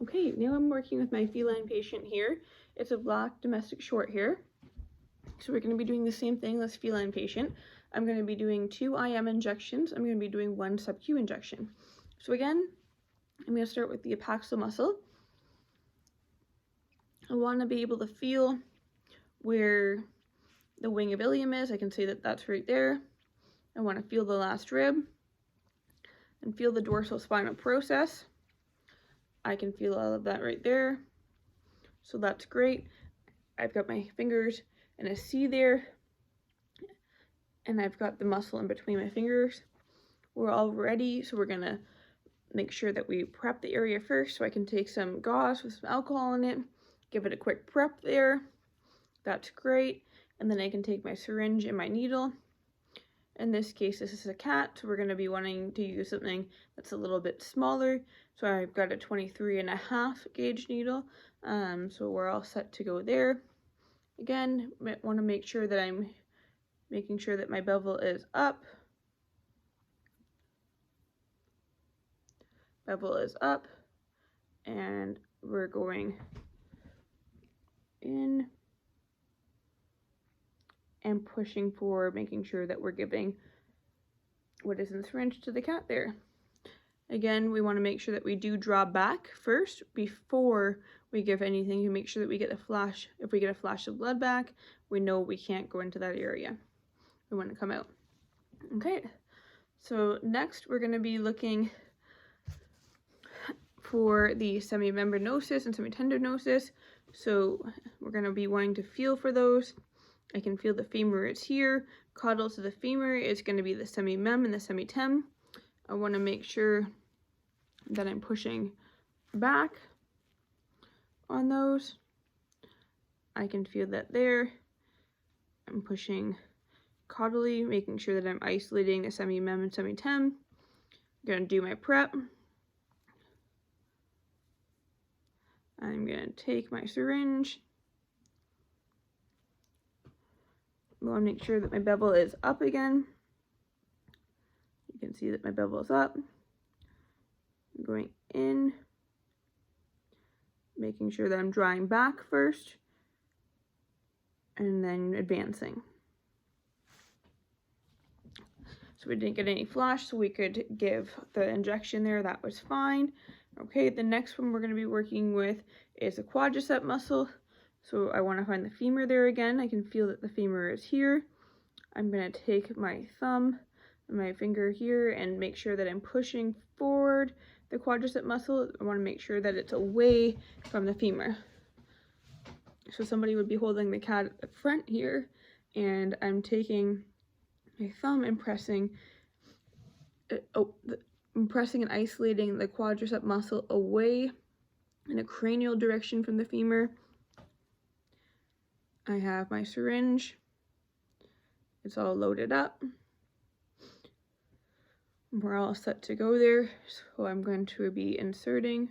Okay, now I'm working with my feline patient here. It's a black domestic short hair. So we're going to be doing the same thing as feline patient. I'm going to be doing 2 IM injections. I'm going to be doing 1 sub-Q injection. So again, I'm going to start with the apaxal muscle. I want to be able to feel where the wing of ilium is. I can see that that's right there. I want to feel the last rib and feel the dorsal spinal process. I can feel all of that right there. So that's great. I've got my fingers and a C there, and I've got the muscle in between my fingers. We're all ready, so we're gonna make sure that we prep the area first. So I can take some gauze with some alcohol in it, give it a quick prep there. That's great. And then I can take my syringe and my needle. In this case, this is a cat, so we're going to be wanting to use something that's a little bit smaller. So I've got a 23.5 gauge needle, so we're all set to go there. Again, I want to make sure that I'm making sure that my bevel is up. Bevel is up, and we're going in and pushing forward, making sure that we're giving what is in the syringe to the cat there. Again, we want to make sure that we do draw back first before we give anything to make sure that we get a flash. If we get a flash of blood back, we know we can't go into that area. We want to come out. Okay, so next we're going to be looking for the semimembranosus and semitendinosus. So we're going to be wanting to feel for those. I can feel the femur is here. Caudal to the femur is going to be the semimem and the semitem. I want to make sure that I'm pushing back on those. I can feel that there. I'm pushing caudally, making sure that I'm isolating the semimem and semitem. I'm going to do my prep. I'm going to take my syringe. I want to make sure that my bevel is up again. You can see that my bevel is up. I'm going in, making sure that I'm drawing back first, and then advancing. So we didn't get any flash, so we could give the injection there. That was fine. Okay, the next one we're going to be working with is the quadricep muscle. So I want to find the femur there again. I can feel that the femur is here. I'm going to take my thumb and my finger here and make sure that I'm pushing forward the quadricep muscle. I want to make sure that it's away from the femur. So somebody would be holding the cat at the front here, and I'm taking my thumb and pressing and isolating the quadricep muscle away in a cranial direction from the femur. I have my syringe. It's all loaded up. We're all set to go there. So I'm going to be inserting.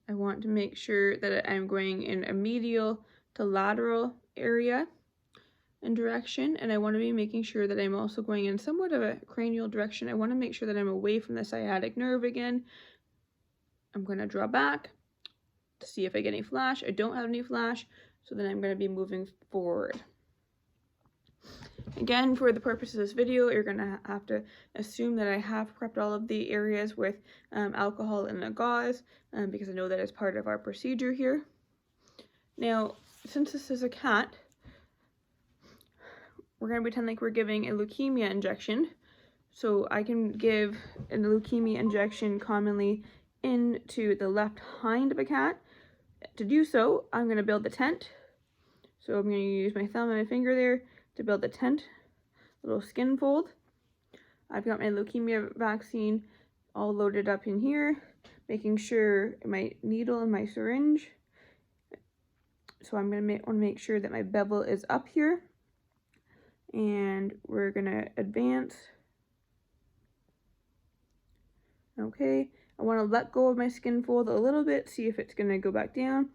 I want to make sure that I'm going in a medial to lateral area and direction, and I want to be making sure that I'm also going in somewhat of a cranial direction. I want to make sure that I'm away from the sciatic nerve again. I'm going to draw back to see if I get any flash. I don't have any flash, so then I'm going to be moving forward. Again, for the purpose of this video, you're going to have to assume that I have prepped all of the areas with alcohol and a gauze, because I know that is part of our procedure here. Now, since this is a cat, we're going to pretend like we're giving a leukemia injection. So I can give a leukemia injection commonly into the left hind of a cat. To do so, I'm going to build the tent. So I'm going to use my thumb and my finger there to build the tent, little skin fold. I've got my leukemia vaccine all loaded up in here, making sure my needle and my syringe. So I'm going to want to make sure that my bevel is up here. And we're going to advance. Okay, I want to let go of my skin fold a little bit, see if it's going to go back down,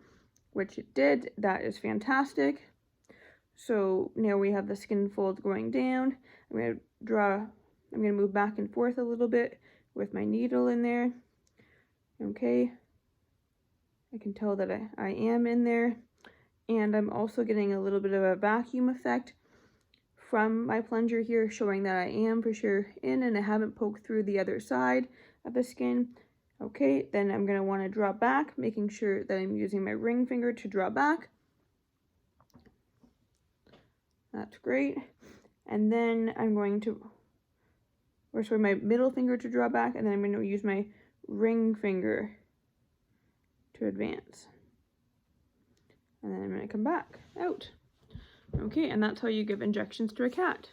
which it did. That is fantastic. So now we have the skin fold going down. I'm going to move back and forth a little bit with my needle in there. Okay, I can tell that I am in there. And I'm also getting a little bit of a vacuum effect from my plunger here, showing that I am for sure in and I haven't poked through the other side of the skin. Okay, then I'm going to want to draw back, making sure that I'm using my ring finger to draw back. That's great. And then I'm going to, or sorry, my middle finger to draw back, and then I'm going to use my ring finger to advance. And then I'm going to come back out. Okay, and that's how you give injections to a cat.